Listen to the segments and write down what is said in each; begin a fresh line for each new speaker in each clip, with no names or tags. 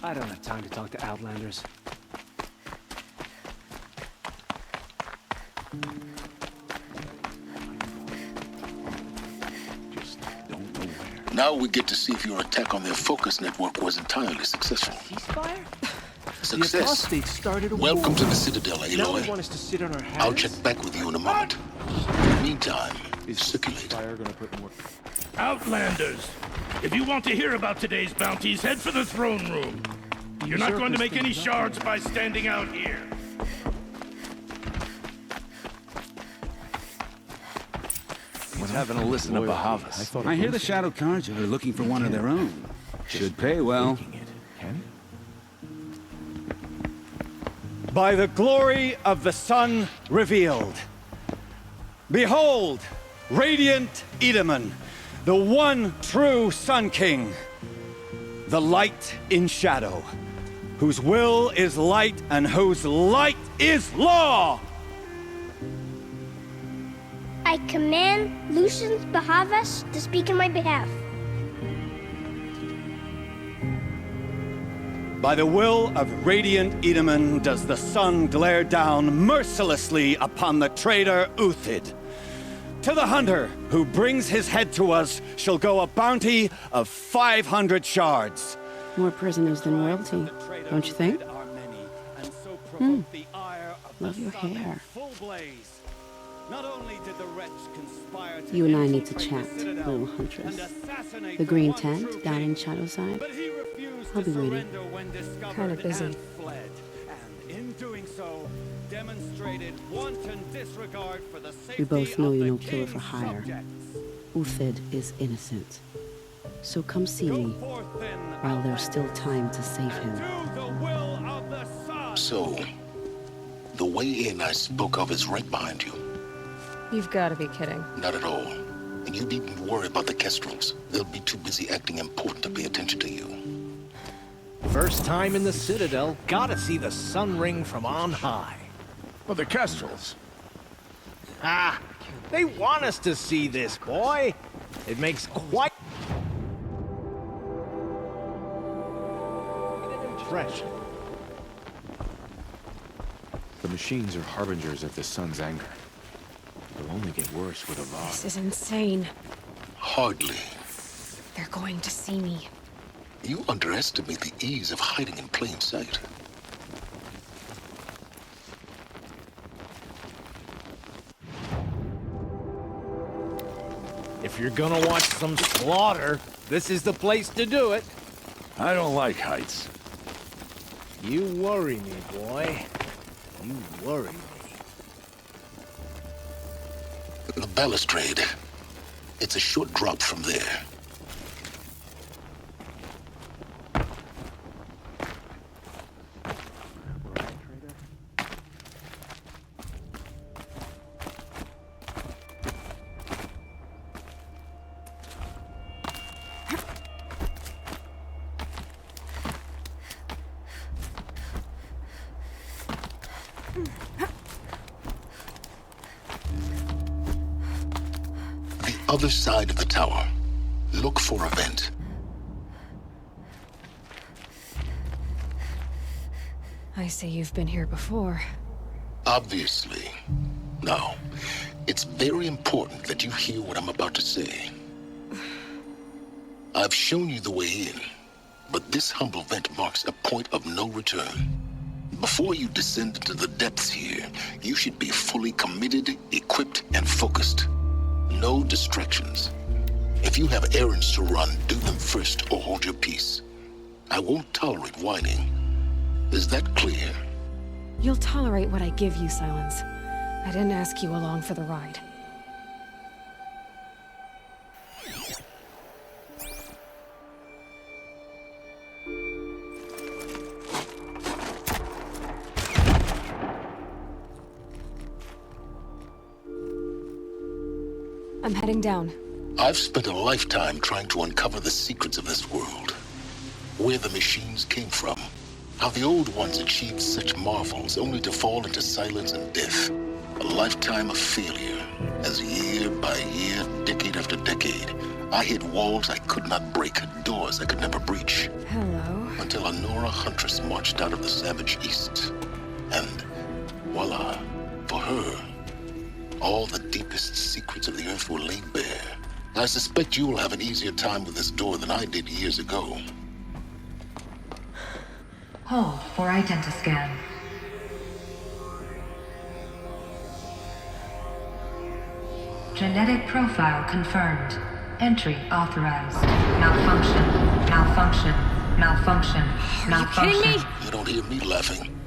I don't have time to talk to Outlanders.
Just don't know where.
Now we get to see if your attack on their focus network was entirely successful.
Ceasefire? The
Success.
apostates started a
Welcome
war.
to the Citadel,
Now they want
Aloy.
us to sit on our hands?
I'll check back with you in a moment. In the meantime, circulate.
Fire gonna put more.
Outlanders! If you want to hear about today's bounties, head for the throne room. You're not going to make any shards by standing out here.
He's having a listen to Bahavas.
I hear the Shadow Carja are looking for one of their own. Should pay well.
Can
By the glory of the sun revealed. Behold, radiant Edaman, the one true Sun King, the light in shadow, whose will is light and whose light is law!
I command Lucius Bahavas to speak in my behalf.
By the will of radiant Edaman does the sun glare down mercilessly upon the traitor Uthid. To the hunter who brings his head to us shall go a bounty of 500 shards.
More prisoners than royalty, don't you think? Love your hair. You and I need to chat, little huntress. The green tent down in Shadowside. I'll be waiting.
Kind of busy.
We both know you're no killer for hire. Uthid is innocent. So come see me while there's still time to save him.
So, the way in I spoke of is right behind you.
You've got to be kidding.
Not at all. And you needn't worry about the Kestrels. They'll be too busy acting important to pay attention to you.
First time in the Citadel, gotta see the sun ring from on high.
Well, the Kestrels.
Ah, they want us to see this, boy. It makes quite an impression.
The machines are harbingers of the sun's anger. It'll only get worse with Avad.
This is insane.
Hardly.
They're going to see me.
You underestimate the ease of hiding in plain sight.
If you're gonna watch some slaughter, this is the place to do it.
I don't like heights.
You worry me, boy. You worry me.
The balustrade. It's a short drop from there. Other side of the tower. Look for a vent.
I see you've been here before.
Obviously. Now, it's very important that you hear what I'm about to say. I've shown you the way in, but this humble vent marks a point of no return. Before you descend into the depths here, you should be fully committed, equipped, and focused. No distractions. If you have errands to run, do them first or hold your peace. I won't tolerate whining. Is that clear?
You'll tolerate what I give you, Silence. I didn't ask you along for the ride. I'm heading down.
I've spent a lifetime trying to uncover the secrets of this world. Where the machines came from. How the old ones achieved such marvels only to fall into silence and death. A lifetime of failure, as year by year, decade after decade, I hit walls I could not break, doors I could never breach.
Hello.
Until a Nora huntress marched out of the savage east. And voila, for her, all the deepest secrets of the earth were laid bare. I suspect you will have an easier time with this door than I did years ago.
Hold for identiscan. Genetic profile confirmed. Entry authorized. Malfunction. Malfunction. Malfunction. Malfunction.
Are you kidding me?
You don't hear me laughing.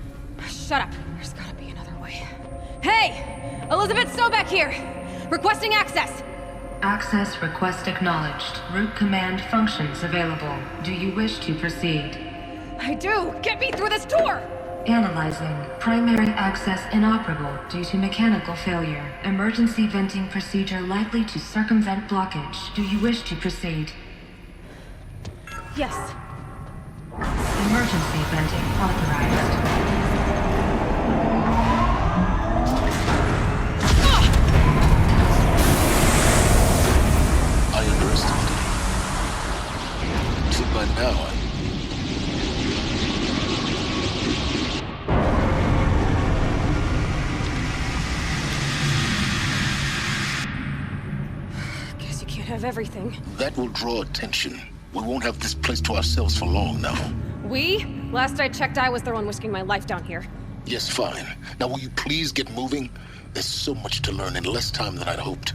Shut up. There's gotta be another way. Hey! Elizabeth Sobeck here! Requesting access!
Access request acknowledged. Root command functions available. Do you wish to proceed?
I do! Get me through this door!
Analyzing. Primary access inoperable due to mechanical failure. Emergency venting procedure likely to circumvent blockage. Do you wish to proceed?
Yes.
Emergency venting authorized.
I underestimated. See, by now,
Guess you can't have everything.
that will draw attention. We won't have this place to ourselves for long now.
We? Last I checked, I was the one risking my life down here.
Yes, fine. Now will you please get moving? There's so much to learn in less time than I'd hoped.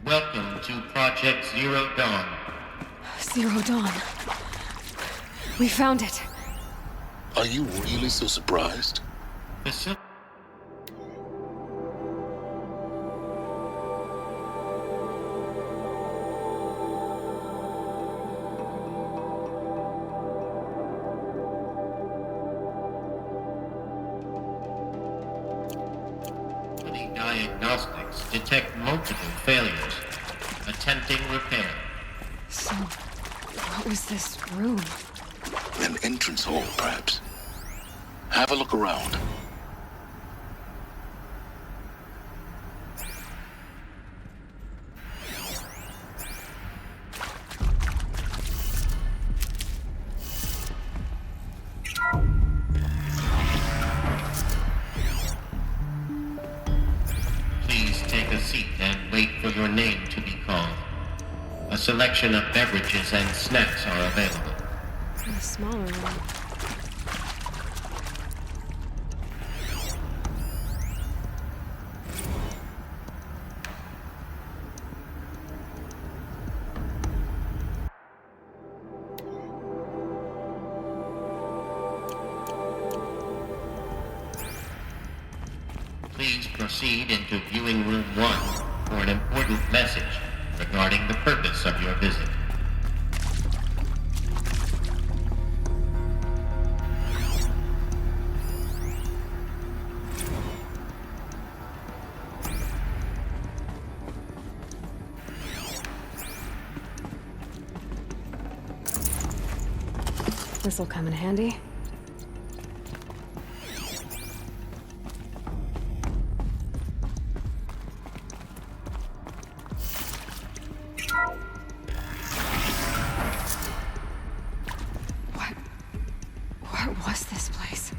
Welcome to Project Zero Dawn.
Zero Dawn. We found it.
Are you really so surprised?
Diagnostics detect multiple failures. Attempting repair.
So, what was this room?
An entrance hall, perhaps. Have a look around.
Please take a seat and wait for your name to be called. A selection of beverages and snacks are available.
A smaller room.
Please proceed into viewing room 1 for an important message regarding the purpose of your visit.
This'll come in handy. What was this place?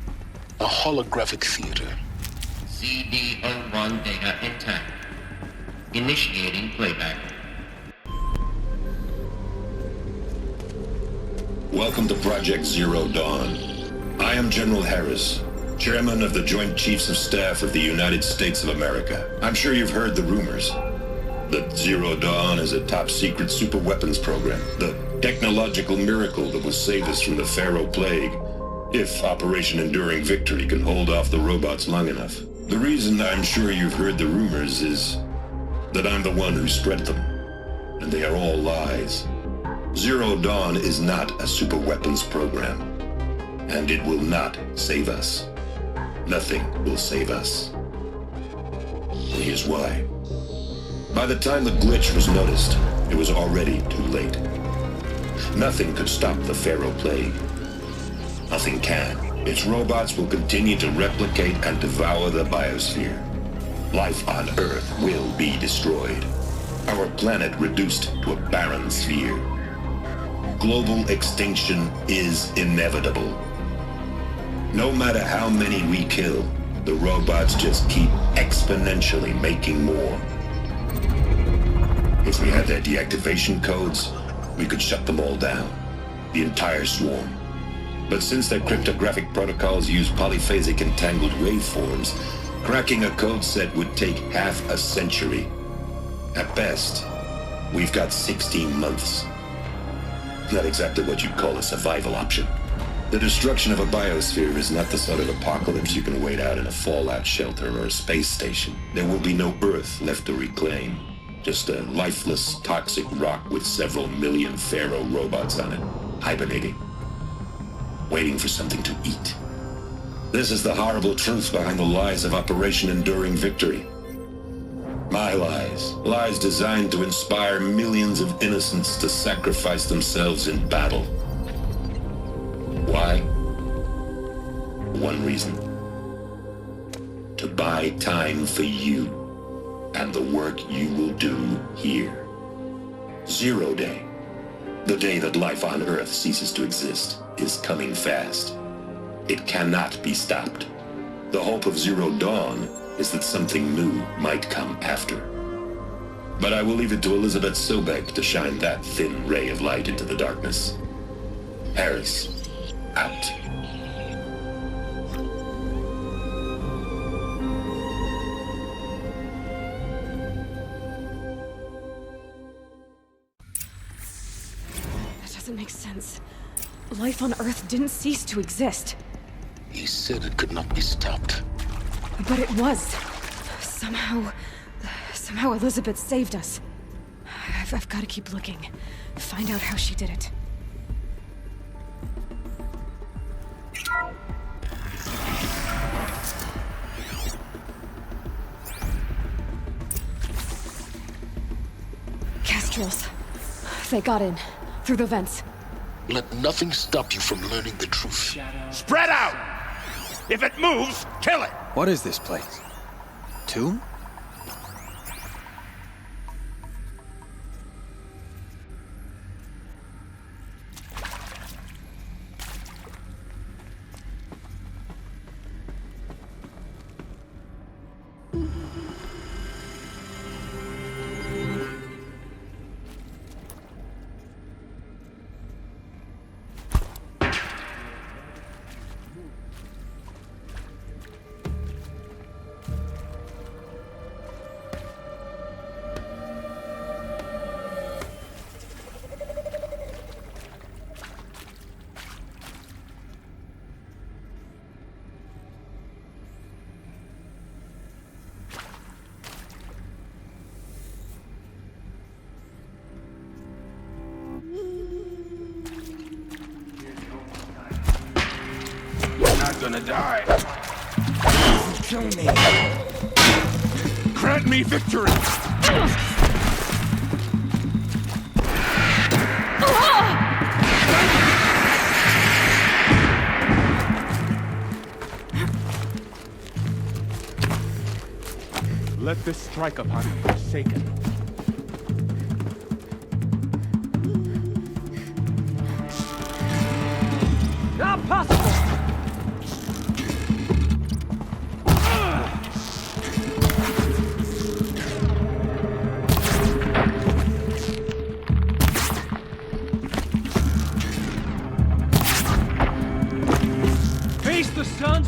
A holographic theater.
CD01 data intact. Initiating playback.
Welcome to Project Zero Dawn. I am General Harris, Chairman of the Joint Chiefs of Staff of the United States of America. I'm sure you've heard the rumors that Zero Dawn is a top-secret superweapons program, the technological miracle that will save us from the Pharaoh Plague, if Operation Enduring Victory can hold off the robots long enough. The reason I'm sure you've heard the rumors is that I'm the one who spread them, and they are all lies. Zero Dawn is not a superweapons program, and it will not save us. Nothing will save us. Here's why. By the time the glitch was noticed, it was already too late. Nothing could stop the Pharaoh plague. Nothing can. Its robots will continue to replicate and devour the biosphere. Life on Earth will be destroyed. Our planet reduced to a barren sphere. Global extinction is inevitable. No matter how many we kill, the robots just keep exponentially making more. If we had their deactivation codes, we could shut them all down. The entire swarm. But since their cryptographic protocols use polyphasic entangled waveforms, cracking a code set would take half a century. At best, we've got 16 months. Not exactly what you'd call a survival option. The destruction of a biosphere is not the sort of apocalypse you can wait out in a fallout shelter or a space station. There will be no Earth left to reclaim. Just a lifeless, toxic rock with several million Pharaoh robots on it, hibernating, waiting for something to eat. This is the horrible truth behind the lies of Operation Enduring Victory. My lies. Lies designed to inspire millions of innocents to sacrifice themselves in battle. Why? One reason. To buy time for you and the work you will do here. 0 Day, the day that life on Earth ceases to exist, is coming fast. It cannot be stopped. The hope of Zero Dawn is that something new might come after. But I will leave it to Elizabeth Sobek to shine that thin ray of light into the darkness. Harris, out.
That doesn't make sense. Life on Earth didn't cease to exist.
He said it could not be stopped.
But it was. Somehow Elizabeth saved us. I've got to keep looking. Find out how she did it. Kestrels. They got in. Through the vents.
Let nothing stop you from learning the truth.
Spread out! If it moves, kill it!
What is this place? Tomb?
Gonna die. Kill me. Grant me victory.
Let this strike upon the Forsaken.
Not possible! Face the sun!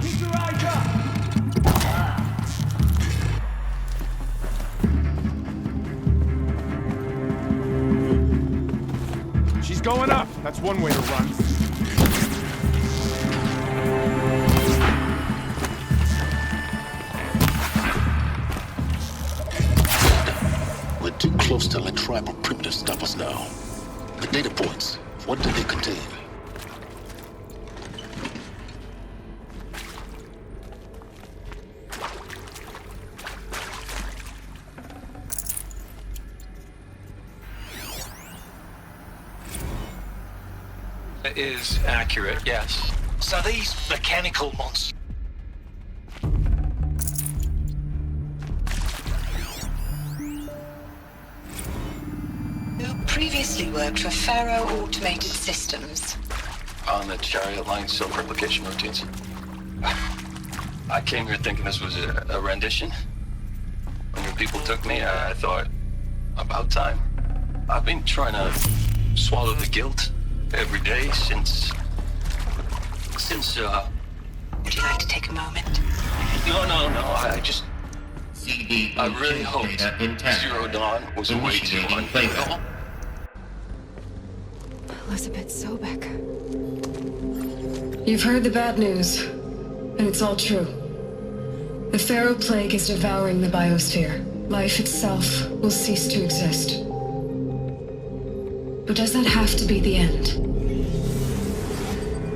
Keep your
That's one way to run.
We're too close to let tribal primitives stop us now. The data points, what do they contain?
Is accurate, yes. So these mechanical monsters...
You previously worked for Pharaoh Automated Systems.
On the chariot line self-replication routines. I came here thinking this was a rendition. When your people took me, I thought, about time. I've been trying to swallow the guilt every day since,
Would you like to take a moment?
No, I just... I really hoped Zero Dawn was a way to unveil.
Elizabeth Sobek.
You've heard the bad news, and it's all true. The Pharaoh Plague is devouring the biosphere. Life itself will cease to exist. But does that have to be the end?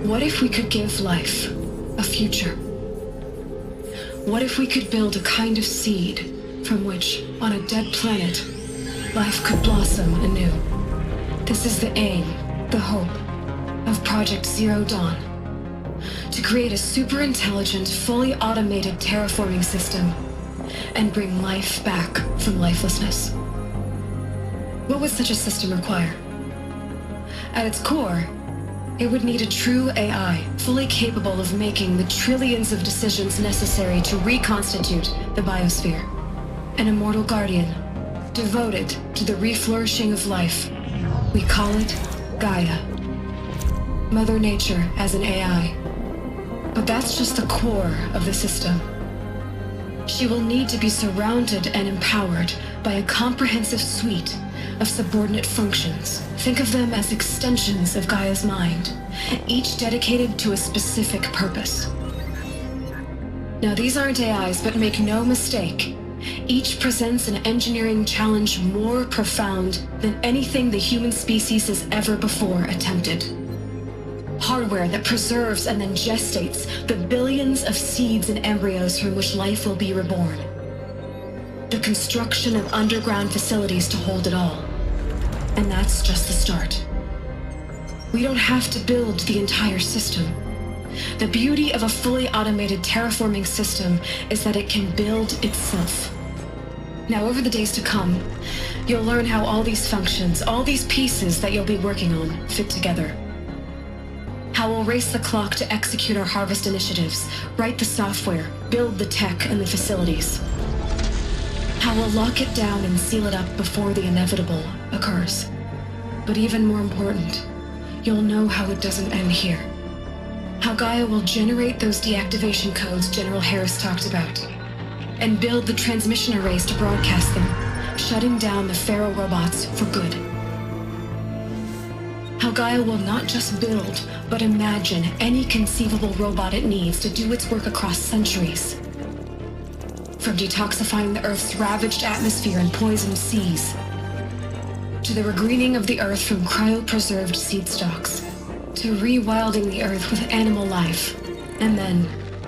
What if we could give life a future? What if we could build a kind of seed from which, on a dead planet, life could blossom anew? This is the aim, the hope, of Project Zero Dawn. To create a super-intelligent, fully automated terraforming system and bring life back from lifelessness. What would such a system require? At its core, it would need a true AI, fully capable of making the trillions of decisions necessary to reconstitute the biosphere. An immortal guardian, devoted to the reflourishing of life. We call it Gaia. Mother Nature as an AI. But that's just the core of the system. She will need to be surrounded and empowered by a comprehensive suite of subordinate functions. Think of them as extensions of Gaia's mind, each dedicated to a specific purpose. Now, these aren't AIs, but make no mistake, each presents an engineering challenge more profound than anything the human species has ever before attempted. Hardware that preserves and then gestates the billions of seeds and embryos from which life will be reborn. The construction of underground facilities to hold it all. And that's just the start. We don't have to build the entire system. The beauty of a fully automated terraforming system is that it can build itself. Now, over the days to come, you'll learn how all these functions, all these pieces that you'll be working on, fit together. How we'll race the clock to execute our harvest initiatives, write the software, build the tech and the facilities. How we'll lock it down and seal it up before the inevitable occurs. But even more important, you'll know how it doesn't end here. How Gaia will generate those deactivation codes General Harris talked about, and build the transmission arrays to broadcast them, shutting down the Pharaoh robots for good. How Gaia will not just build, but imagine any conceivable robot it needs to do its work across centuries. From detoxifying the Earth's ravaged atmosphere and poisoned seas, to the regreening of the Earth from cryopreserved seed stalks, to rewilding the Earth with animal life. And then,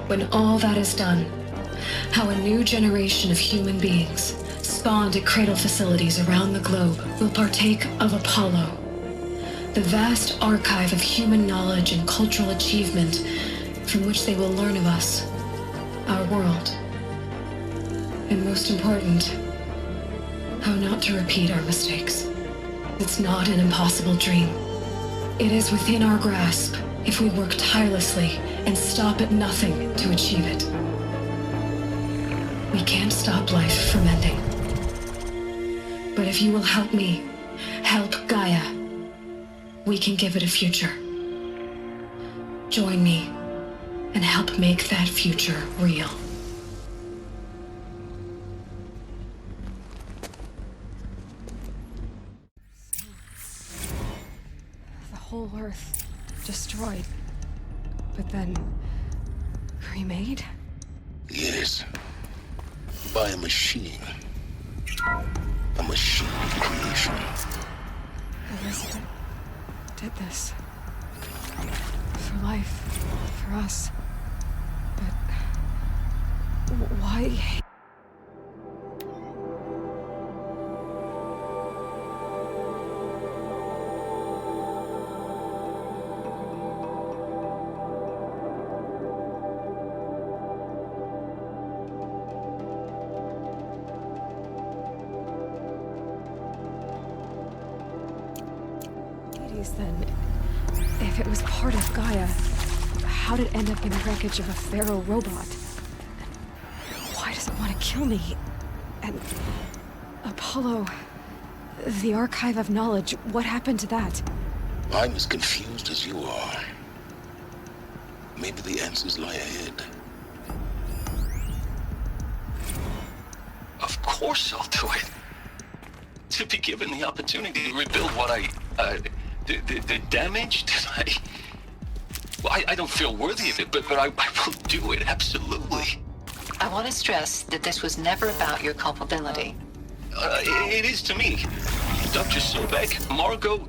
when all that is done, how a new generation of human beings, spawned at cradle facilities around the globe, will partake of Apollo, the vast archive of human knowledge and cultural achievement from which they will learn of us, our world. And most important, how not to repeat our mistakes. It's not an impossible dream. It is within our grasp if we work tirelessly and stop at nothing to achieve it. We can't stop life from ending. But if you will help me, help Gaia, we can give it a future. Join me and help make that future real.
The whole Earth destroyed, but then remade?
Yes. By a machine. A machine of creation.
Elizabeth did this. For life. For us. But why? Then, if it was part of Gaia, how did it end up in the wreckage of a Pharaoh robot? Why does it want to kill me? And Apollo, the Archive of Knowledge, what happened to that?
I'm as confused as you are. Maybe the answers lie ahead.
Of course I'll do it. To be given the opportunity to rebuild what the damage that I don't feel worthy of it, but I will do it, absolutely.
I want to stress that this was never about your culpability.
It is to me. Dr. Sobek, Margot,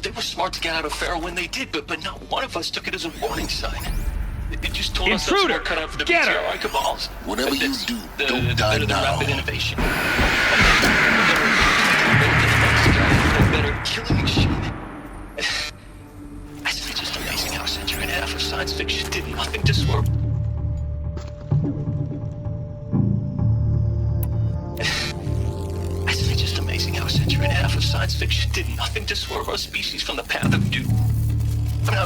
they were smart to get out of Pharaoh when they did, but not one of us took it as a warning sign. It just told us that's more cut out for the BTRI cabals.
Whatever you do, don't die now.
Rapid innovation. Better killing machine. It's just amazing how a century and a half of science fiction did nothing to swerve. It's just amazing how a century and a half of science fiction did nothing to swerve our species from the path of doom. I mean,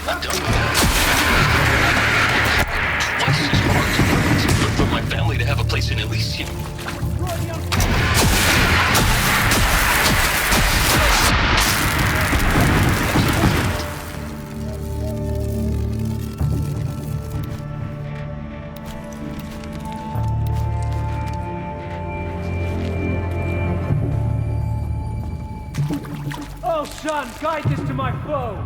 I'm done with that. Twice as hard for my family to have a place in Elysium.
Oh, son, guide this to my foe!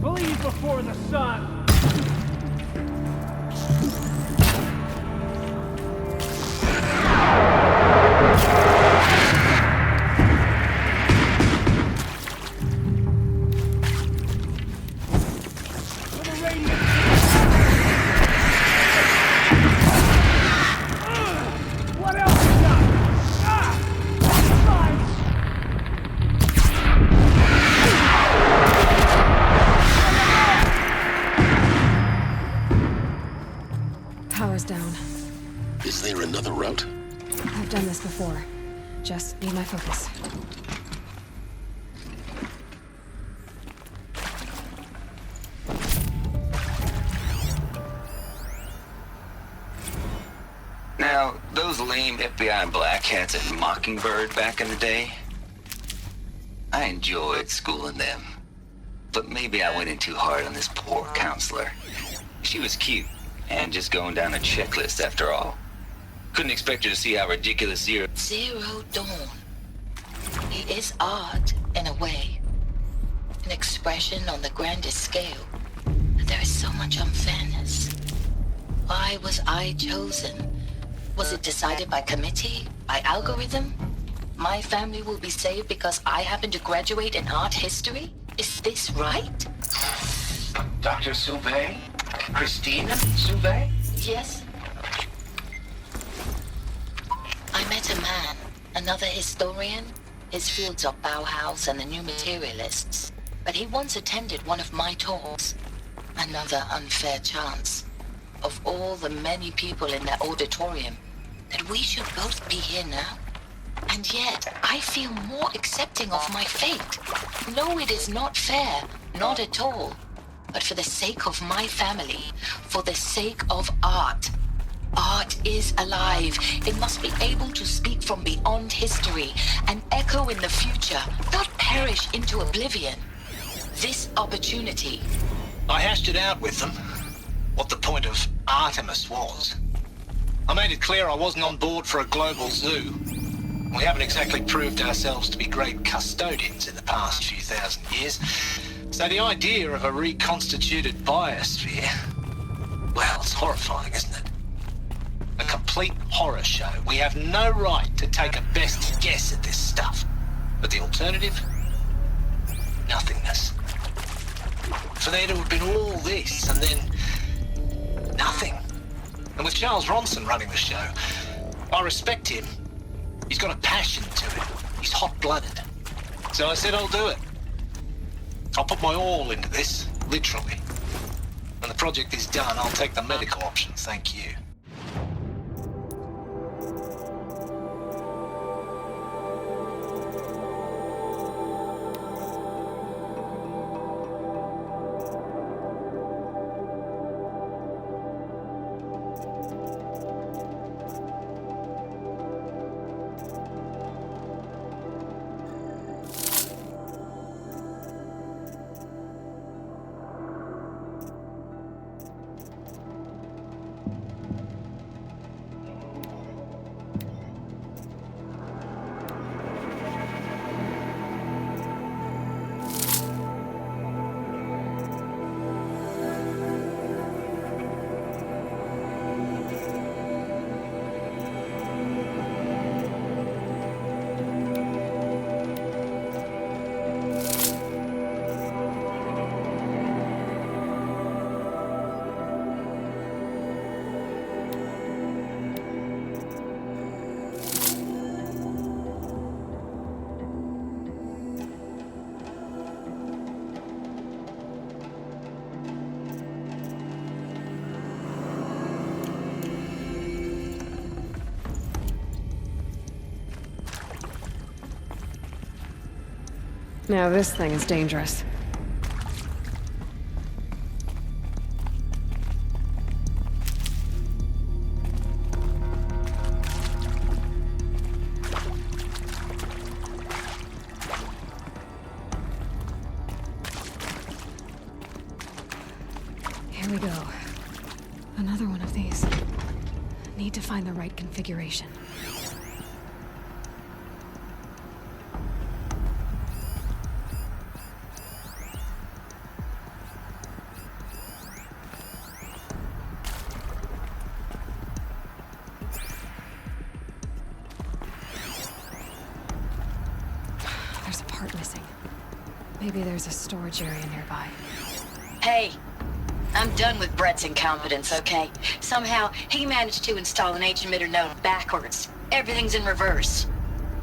Believe before the sun!
Power's down.
Is there another route?
I've done this before. Just need my focus.
Now, those lame FBI black hats at Mockingbird back in the day, I enjoyed schooling them. But maybe I went in too hard on this poor counselor. She was cute, and just going down a checklist after all. Couldn't expect her to see how ridiculous Zero
Dawn. It is art, in a way. An expression on the grandest scale. But there is so much unfairness. Why was I chosen? Was it decided by committee? By algorithm? My family will be saved because I happen to graduate in art history? Is this right?
Dr. Sauvé? Christina Sauvé?
Yes. I met a man, another historian. His fields are Bauhaus and the New Materialists. But he once attended one of my talks. Another unfair chance. Of all the many people in that auditorium, that we should both be here now. And yet, I feel more accepting of my fate. No, it is not fair. Not at all. But for the sake of my family, for the sake of art. Art is alive. It must be able to speak from beyond history and echo in the future, not perish into oblivion. this opportunity.
I hashed it out with them, what the point of Artemis was. I made it clear I wasn't on board for a global zoo. We haven't exactly proved ourselves to be great custodians in the past few thousand years. So the idea of a reconstituted biosphere, well, it's horrifying, isn't it? A complete horror show. We have no right to take a best guess at this stuff. But the alternative? Nothingness. For there to have been all this, and then nothing. And with Charles Ronson running the show, I respect him. He's got a passion to it. He's hot-blooded. So I said I'll do it. I'll put my all into this, literally. When the project is done, I'll take the medical option, thank you.
Now this thing is dangerous. Here we go. Another one of these. Need to find the right configuration. Maybe there's a storage area nearby.
Hey, I'm done with Brett's incompetence, okay? Somehow, he managed to install an H-emitter node backwards. Everything's in reverse.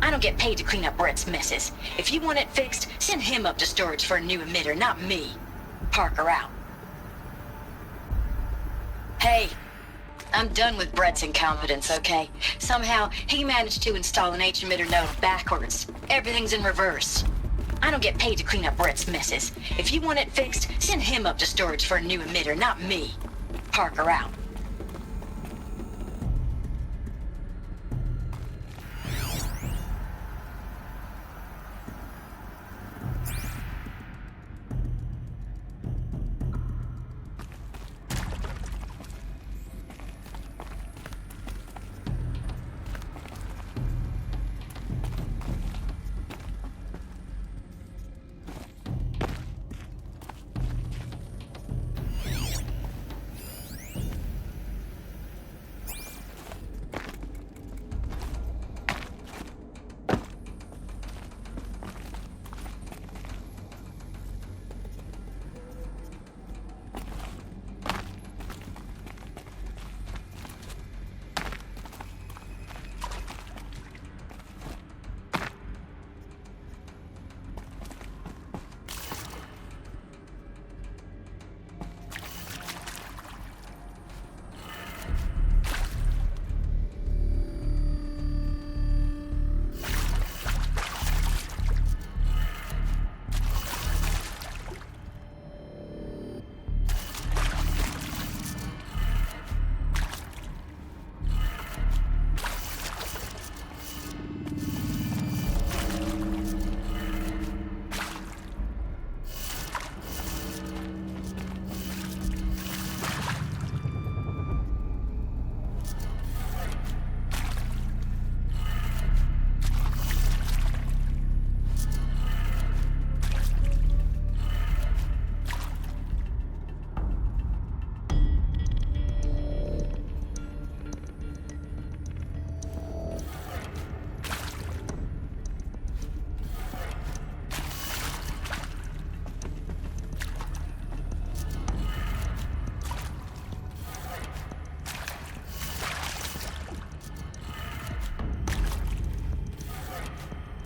I don't get paid to clean up Brett's messes. If you want it fixed, send him up to storage for a new emitter, not me. Parker out. Hey, I'm done with Brett's incompetence, okay? Somehow, he managed to install an H-emitter node backwards. Everything's in reverse. I don't get paid to clean up Brett's messes. If you want it fixed, send him up to storage for a new emitter, not me. Parker out.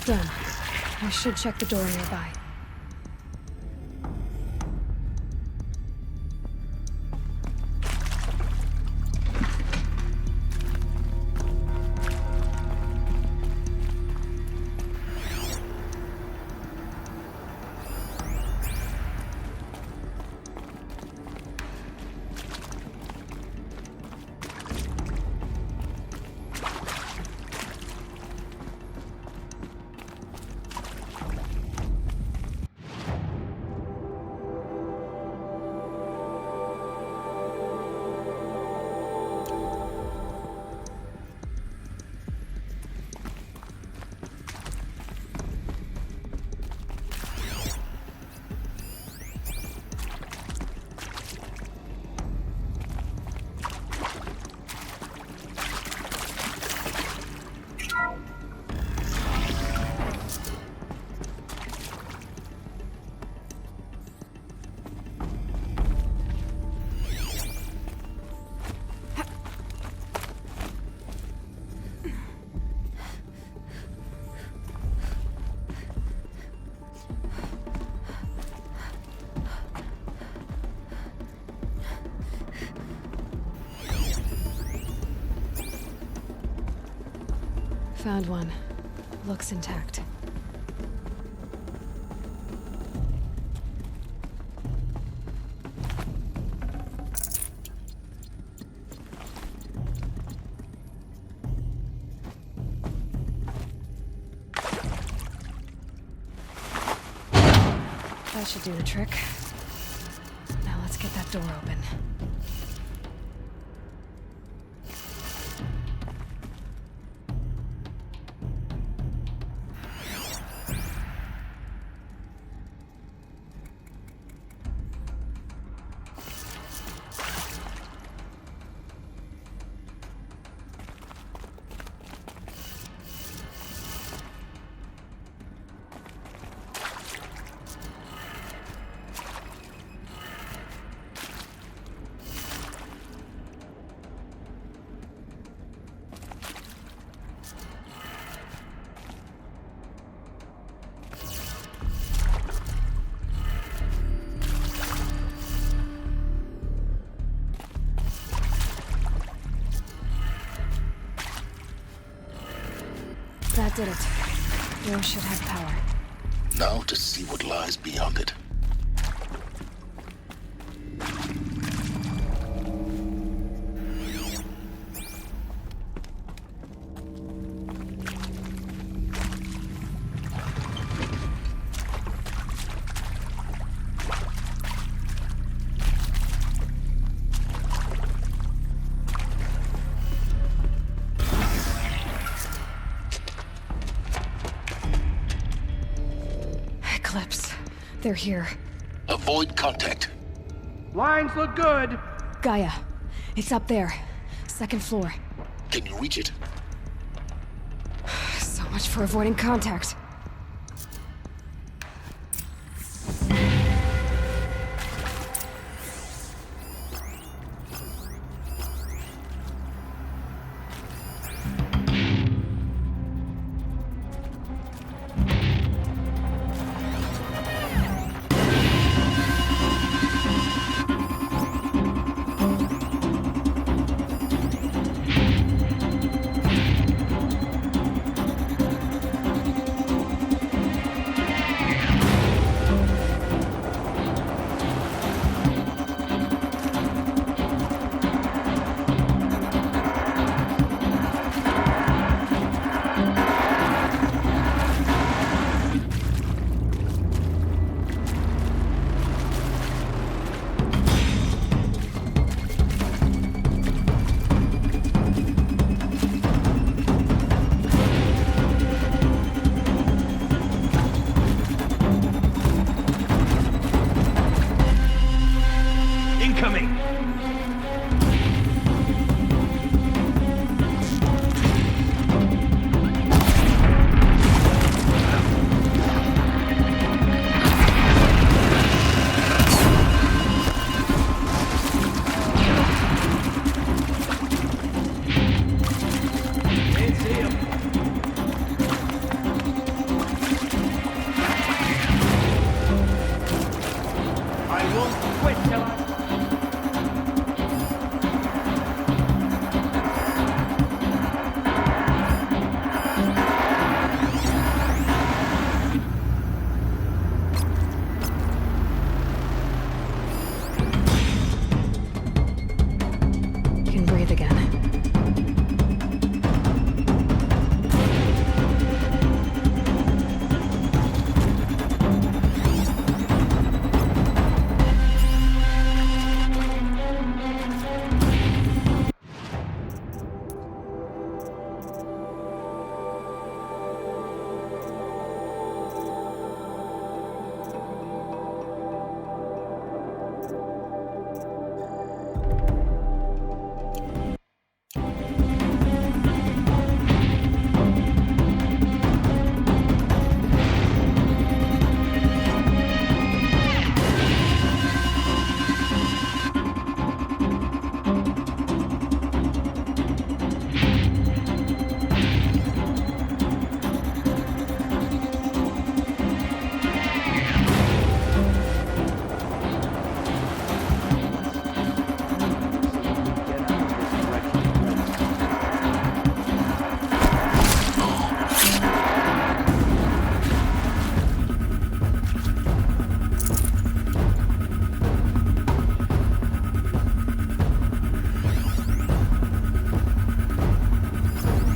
Done. I should check the door nearby. Found one. Looks intact. That should do the trick. Now let's get that door open. That did it. Door should have power.
Now to see what lies beyond it.
They're here.
Avoid contact.
Lines look good.
Gaia. It's up there. Second floor.
Can you reach it?
So much for avoiding contact.
quit till I...
Can breathe again.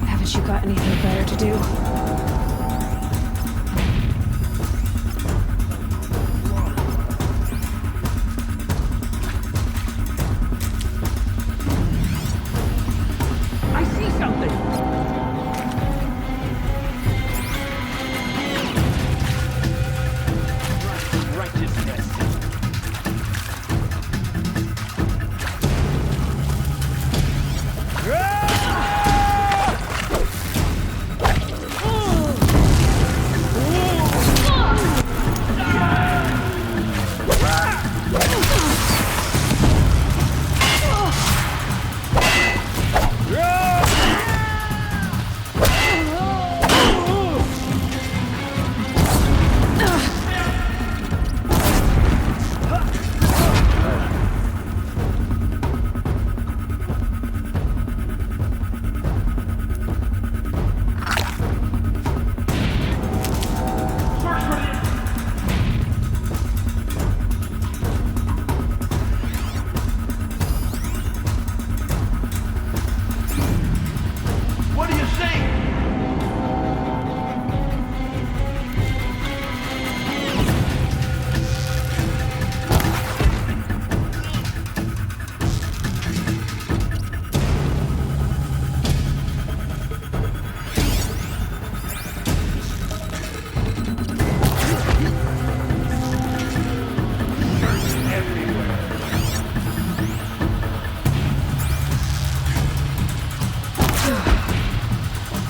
Haven't you got anything better to do?
I see something! Righteousness. What do you say?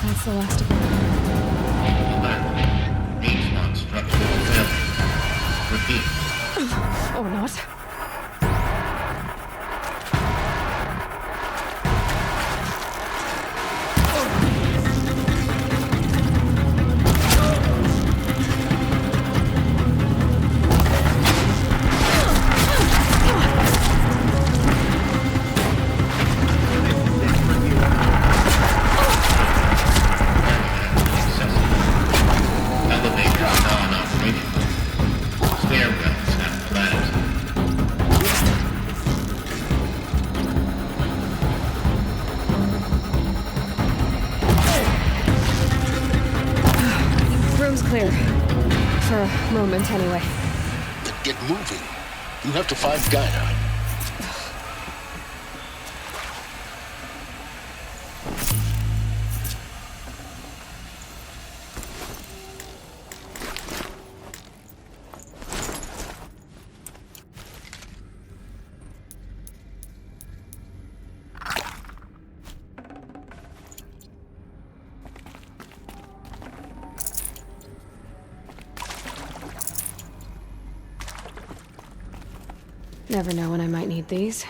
That's the last of them.
H-lock structural failure. Repeat.
Or not.
Elevator non-operational. Stairwells apparatus.
Room's clear. For a moment, anyway.
Then get moving. You have to find Gaia.
Never know when I might need these.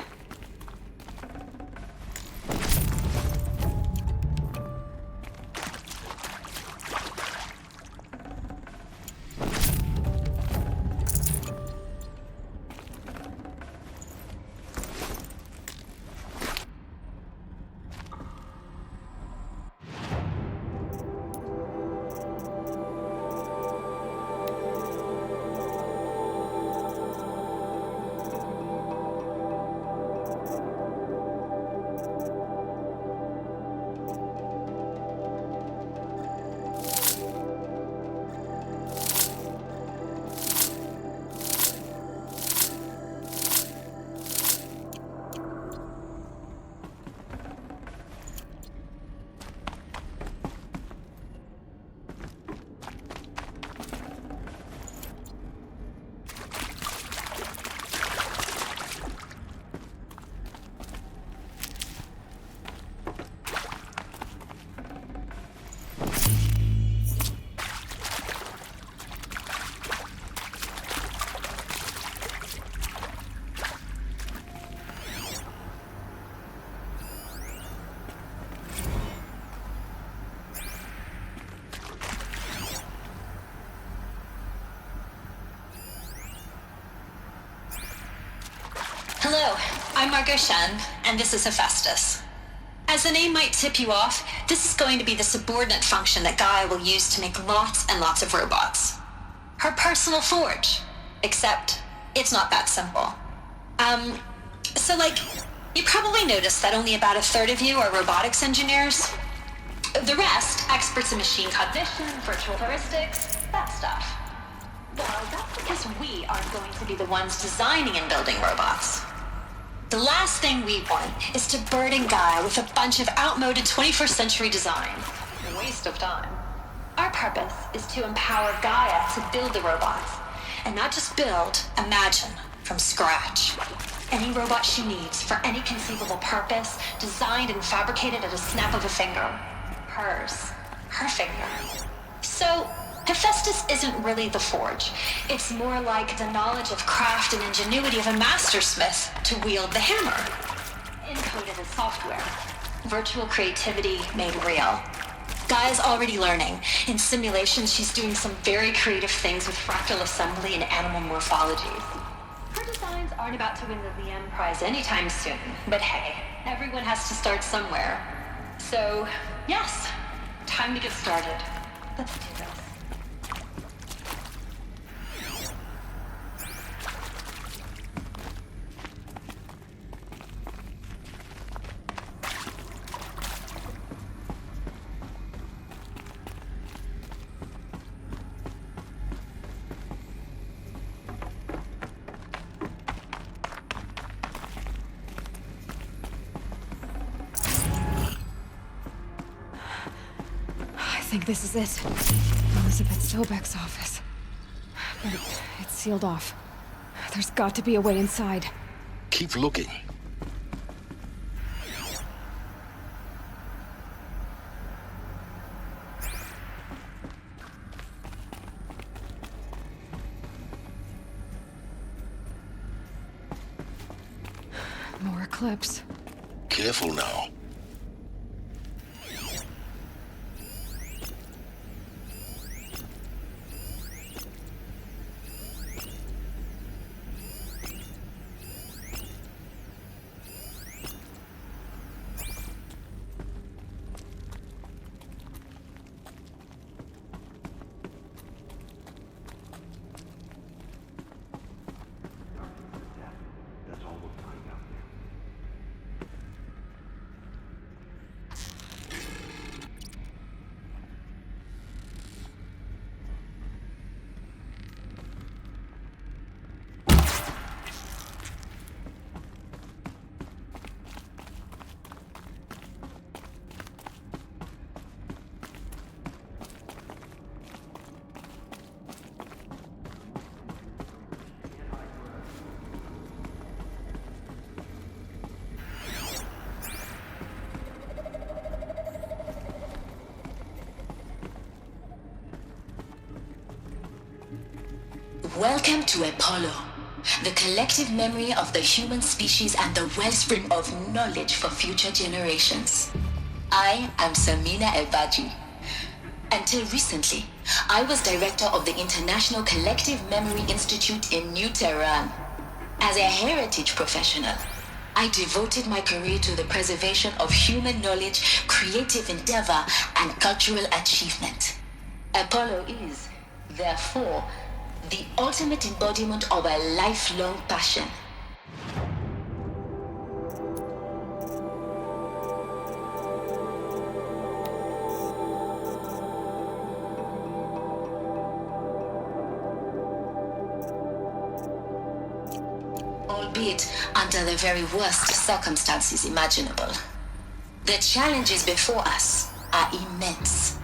Hello, I'm Margot Shen, and this is Hephaestus. As the name might tip you off, this is going to be the subordinate function that Gaia will use to make lots and lots of robots. Her personal forge. Except, it's not that simple. You probably noticed that only about a third of you are robotics engineers. The rest, experts in machine cognition, virtual heuristics, that stuff. Well, that's because we aren't going to be the ones designing and building robots. The last thing we want is to burden Gaia with a bunch of outmoded 21st century design. A waste of time. Our purpose is to empower Gaia to build the robots. And not just build, imagine, from scratch. Any robot she needs for any conceivable purpose, designed and fabricated at a snap of a finger. Hers. Her finger. So, Hephaestus isn't really the forge. It's more like the knowledge of craft and ingenuity of a mastersmith to wield the hammer. Encoded as software. Virtual creativity made real. Gaia's already learning. In simulations, she's doing some very creative things with fractal assembly and animal morphologies. Her designs aren't about to win the Liam Prize anytime soon, but hey, everyone has to start somewhere. So, yes, time to get started. Let's do this.
I think this is it. Elizabeth Sobek's office. But it's sealed off. There's got to be a way inside.
Keep looking.
More eclipse.
Careful now.
Welcome to Apollo, the collective memory of the human species and the wellspring of knowledge for future generations. I am Samina Ebaji. Until recently, I was director of the International Collective Memory Institute in New Tehran. As a heritage professional, I devoted my career to the preservation of human knowledge, creative endeavor, and cultural achievement. Apollo is, therefore, the ultimate embodiment of a lifelong passion. Albeit under the very worst circumstances imaginable. The challenges before us are immense.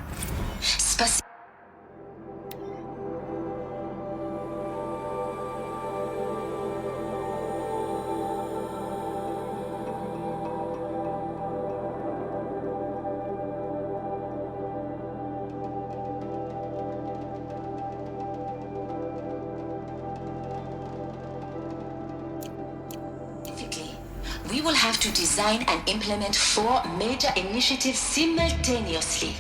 We will have to design and implement 4 major initiatives simultaneously.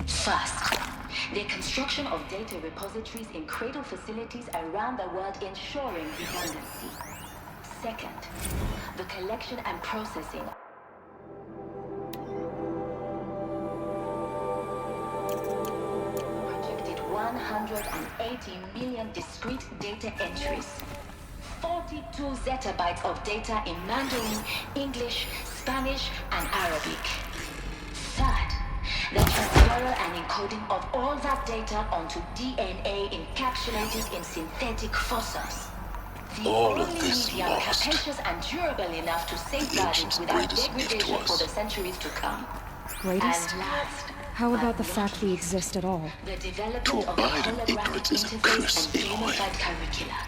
First, the construction of data repositories in cradle facilities around the world ensuring redundancy. Second, collection and processing. Projected 180 million discrete data entries. 42 zettabytes of data in Mandarin, English, Spanish, and Arabic. Third, the transferal and encoding of all that data onto DNA encapsulated in synthetic fossils. The
All of
only
this
medium
lost.
capacious and durable enough to safeguard it without degradation for the centuries to come.
Greatest?
And last,
How about the fact we exist at all?
the development
To
of the
abide in
holographic
ignorance is a
interface
curse,
and
Aloy.
gamified curricula,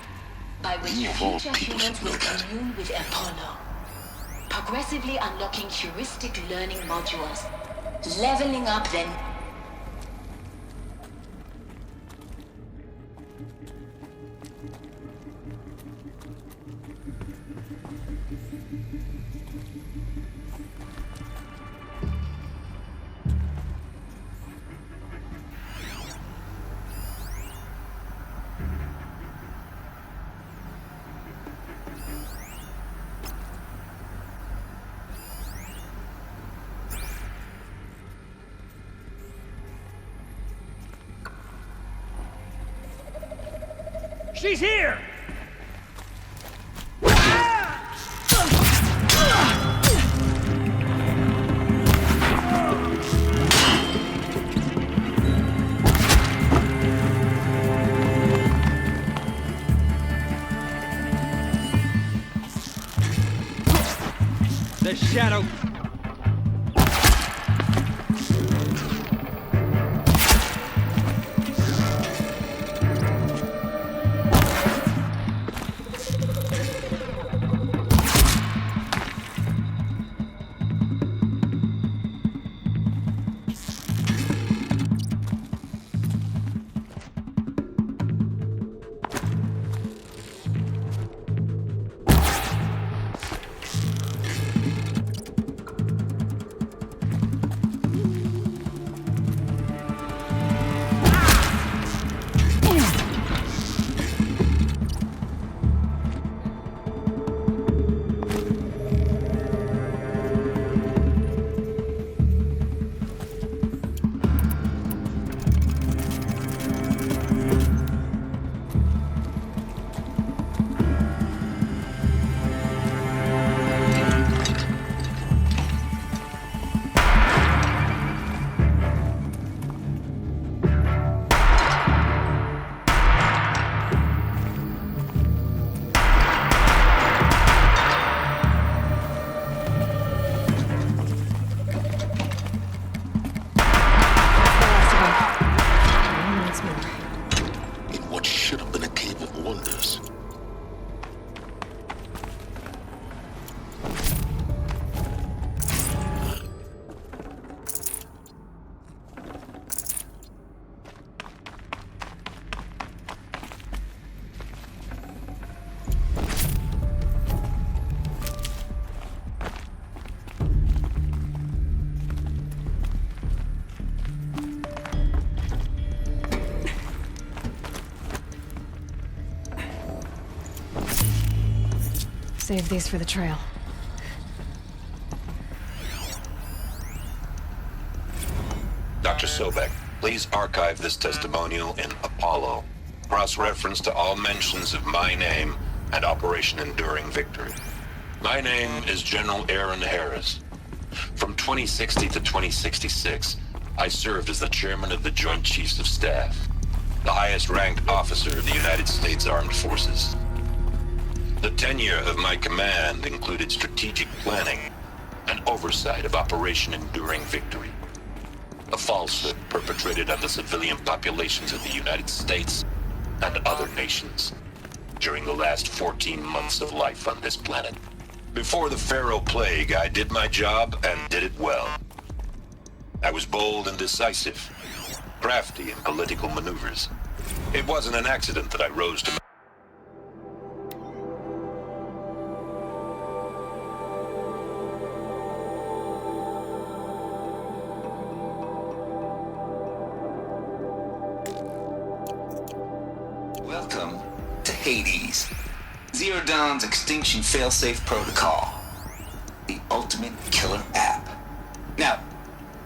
by which
You of all
future
people
humans
should know
will
that.
commune with Apollo, progressively unlocking heuristic learning modules, leveling up their
She's here!
The shadow.
In what should have been a cave of wonders.
Save these for the trail.
Dr. Sobek, please archive this testimonial in Apollo. Cross-reference to all mentions of my name and Operation Enduring Victory. My name is General Aaron Harris. From 2060 to 2066, I served as the chairman of the Joint Chiefs of Staff, the highest-ranked officer of the United States Armed Forces. The tenure of my command included strategic planning and oversight of Operation Enduring Victory, a falsehood perpetrated on the civilian populations of the United States and other nations during the last 14 months of life on this planet. Before the Pharaoh Plague, I did my job and did it well. I was bold and decisive, crafty in political maneuvers. It wasn't an accident that I rose to
Welcome to Hades, Zero Dawn's extinction failsafe protocol. ultimate killer app. Now,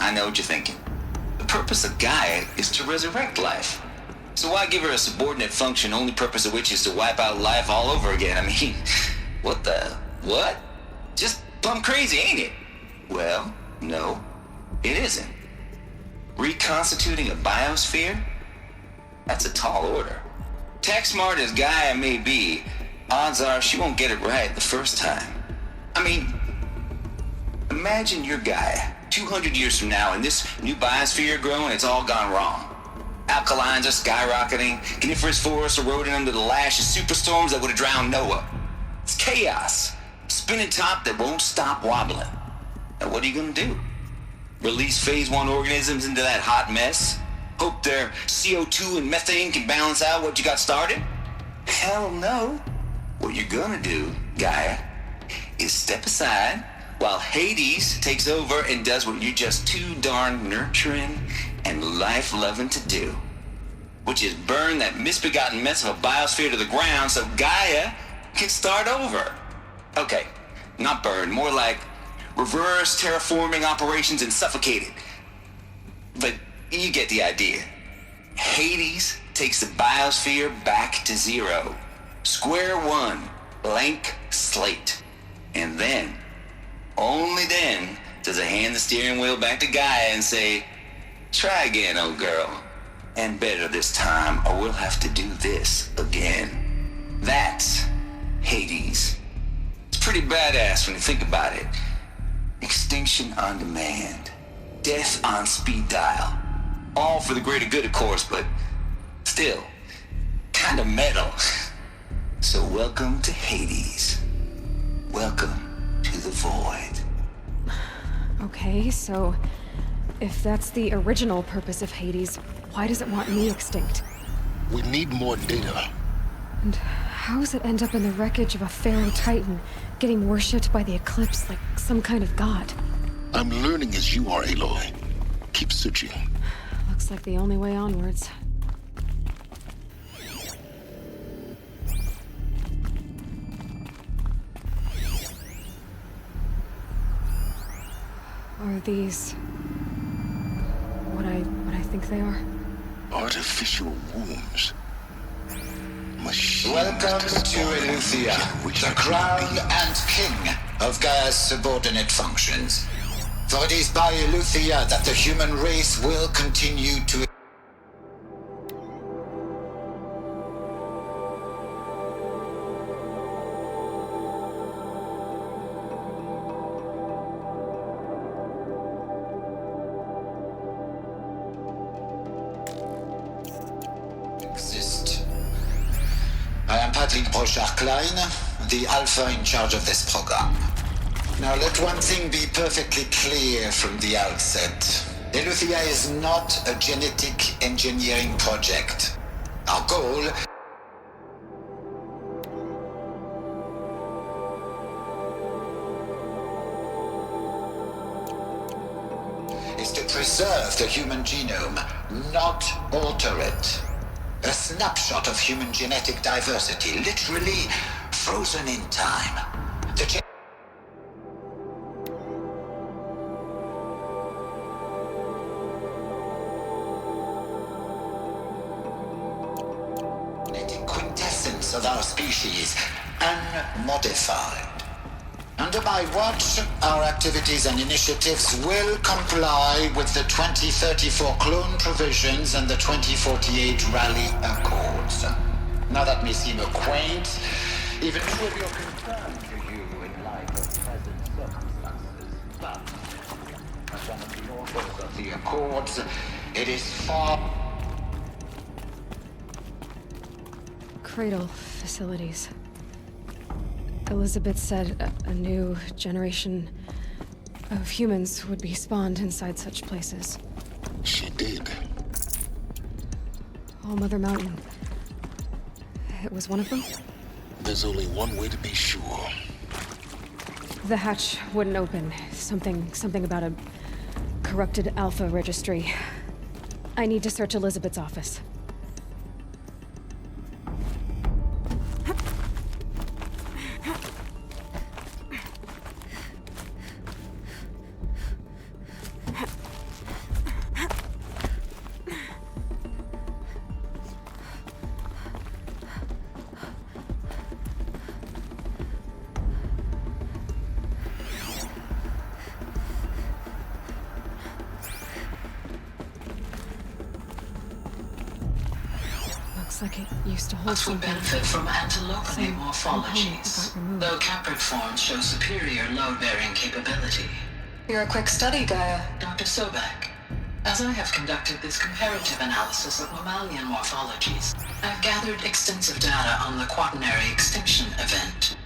I know what you're thinking. The purpose of Gaia is to resurrect life. So why give her a subordinate function, only purpose of which is to wipe out life all over again? I mean, what? Just plumb crazy, ain't it? Well, no, it isn't. Reconstituting a biosphere? That's a tall order. Tech smart as Gaia may be, odds are she won't get it right the first time. I mean, imagine your Gaia 200 years from now and this new biosphere growing, it's all gone wrong. Alkalines are skyrocketing, coniferous forests eroding under the lash of superstorms that would have drowned Noah. It's chaos. Spinning top that won't stop wobbling. Now what are you gonna do? Release phase 1 organisms into that hot mess? Hope their CO2 and methane can balance out what you got started? Hell no. What you're gonna do, Gaia, is step aside while Hades takes over and does what you're just too darn nurturing and life-loving to do, which is burn that misbegotten mess of a biosphere to the ground so Gaia can start over. Okay, not burn, more like reverse terraforming operations and suffocate it. But you get the idea. Hades takes the biosphere back to zero. Square one, blank slate. And then, only then, does it hand the steering wheel back to Gaia and say, try again, old girl. And better this time, or we'll have to do this again. That's Hades. It's pretty badass when you think about it. Extinction on demand. Death on speed dial. All for the greater good, of course, but still, kind of metal. So welcome to Hades. Welcome to the void.
Okay, so if that's the original purpose of Hades, why does it want me extinct?
We need more data.
And how does it end up in the wreckage of a pharaoh titan, getting worshipped by the Eclipse like some kind of god?
I'm learning as you are, Aloy. Keep searching.
Looks like the only way onwards. Are these what I think they are?
Artificial wombs. Machines.
Welcome to Eleuthia, the crown and king of Gaia's subordinate functions. For it is by Eleuthia that the human race will continue to exist. I am Patrick Brochard-Klein, the Alpha in charge of this program. Now let one thing be perfectly clear from the outset. Eleuthia is not a genetic engineering project. Our goal is to preserve the human genome, not alter it. A snapshot of human genetic diversity, literally frozen in time. The quintessence of our species, unmodified. Under my watch, our activities and initiatives will comply with the 2034 clone provisions and the 2048 Rally Accords. Now that may seem a quaint, even trivial concern to you in light of present circumstances, but as one of the authors of the Accords, it is far...
Cradle facilities. Elizabeth said a new generation of humans would be spawned inside such places.
She did.
All Mother Mountain. It was one of them?
There's only one way to be sure.
The hatch wouldn't open. Something about a corrupted Alpha registry. I need to search Elizabeth's office. Looks like it used to hold
But we
something.
benefit from antilopinae
Same
morphologies,
component that got removed.
though caprid forms show superior load-bearing capability.
You're a quick study, Gaia.
Dr. Sobek, as I have conducted this comparative analysis of mammalian morphologies, I've gathered extensive data on the quaternary extinction event.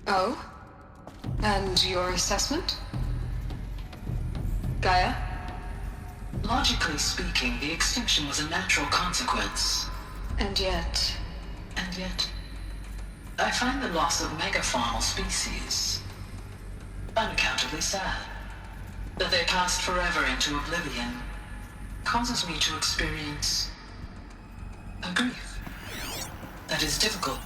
Oh? And your assessment? Gaia?
Logically speaking, the extinction was a natural consequence.
And yet,
I find the loss of megafaunal species unaccountably sad. That they passed forever into oblivion causes me to experience a grief that is difficult.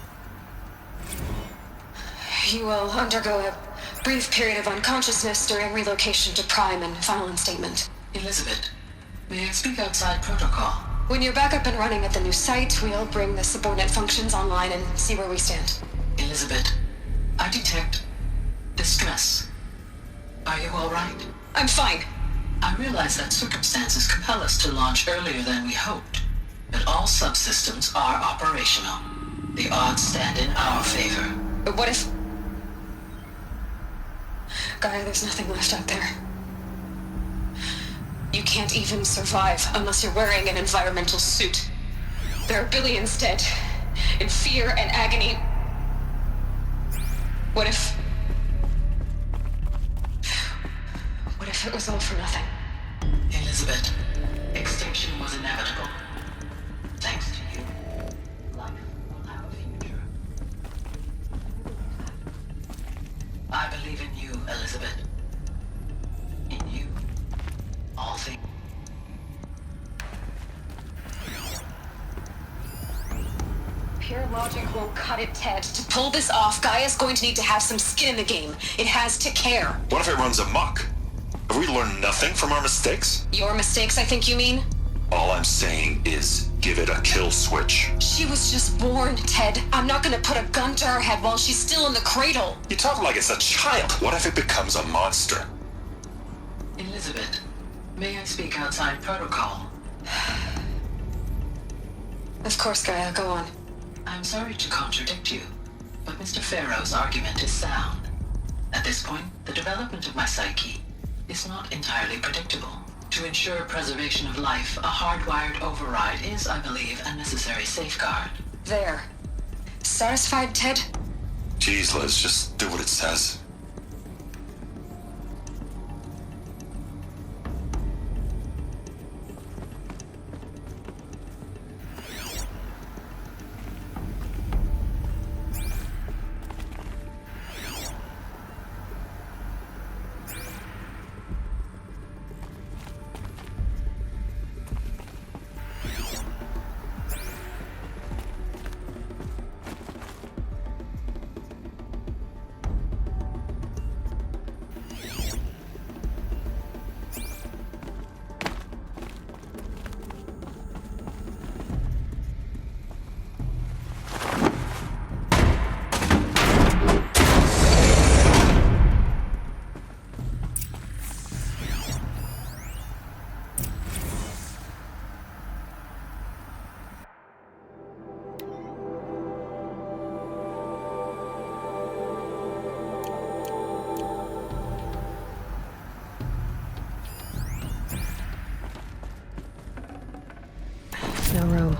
you will undergo a brief period of unconsciousness during relocation to Prime and final instatement.
Elizabeth, may I speak outside protocol?
When you're back up and running at the new site, we'll bring the subordinate functions online and see where we stand.
Elizabeth, I detect distress. Are you all right?
I'm fine.
I realize that circumstances compel us to launch earlier than we hoped, but all subsystems are operational. The odds stand in our favor.
But what if... Gaia, there's nothing left out there. You can't even survive unless you're wearing an environmental suit. There are billions dead, in fear and agony. What if it was all for nothing?
Elizabeth, extinction was inevitable. Thanks to you, life will have a future. I believe in you, Elizabeth. In you, all things.
Pure logic won't cut it, Ted. To pull this off, Gaia's going to need to have some skin in the game. It has to care.
What if it runs amok? Have we learned nothing from our mistakes?
Your mistakes, I think you mean?
All I'm saying is give it a kill switch.
She was just born, Ted. I'm not gonna put a gun to her head while she's still in the cradle.
You talk like it's a child. What if it becomes a monster?
Elizabeth, may I speak outside protocol?
Of course, Gaia, go on.
I'm sorry to contradict you, but Mr. Farrow's argument is sound. At this point, the development of my psyche is not entirely predictable. To ensure preservation of life, a hardwired override is, I believe, a necessary safeguard.
There. Satisfied, Ted?
Jeez, Liz, just do what it says.
No room.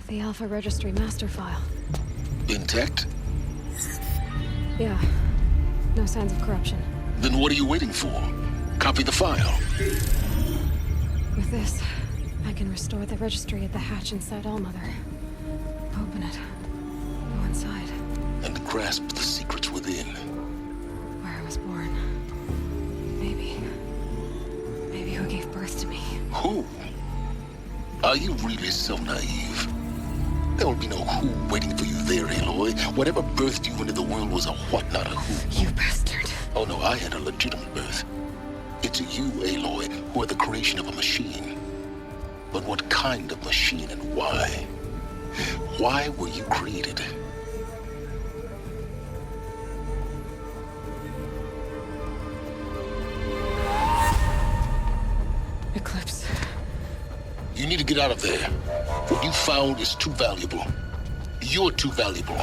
The Alpha Registry master file.
Intact?
Yeah. No signs of corruption.
Then what are you waiting for? Copy the file.
With this, I can restore the registry at the hatch inside Allmother. Open it. Go inside.
And grasp the secrets within.
Where I was born. Maybe who gave birth to me.
Who? Are you really so naive? There will be no who waiting for you there, Aloy. Whatever birthed you into the world was a what, not a who.
You bastard.
Oh no, I had a legitimate birth. It's you, Aloy, who are the creation of a machine. But what kind of machine and why? Why were you created?
Eclipse.
You need to get out of there. What you found is too valuable. You're too valuable.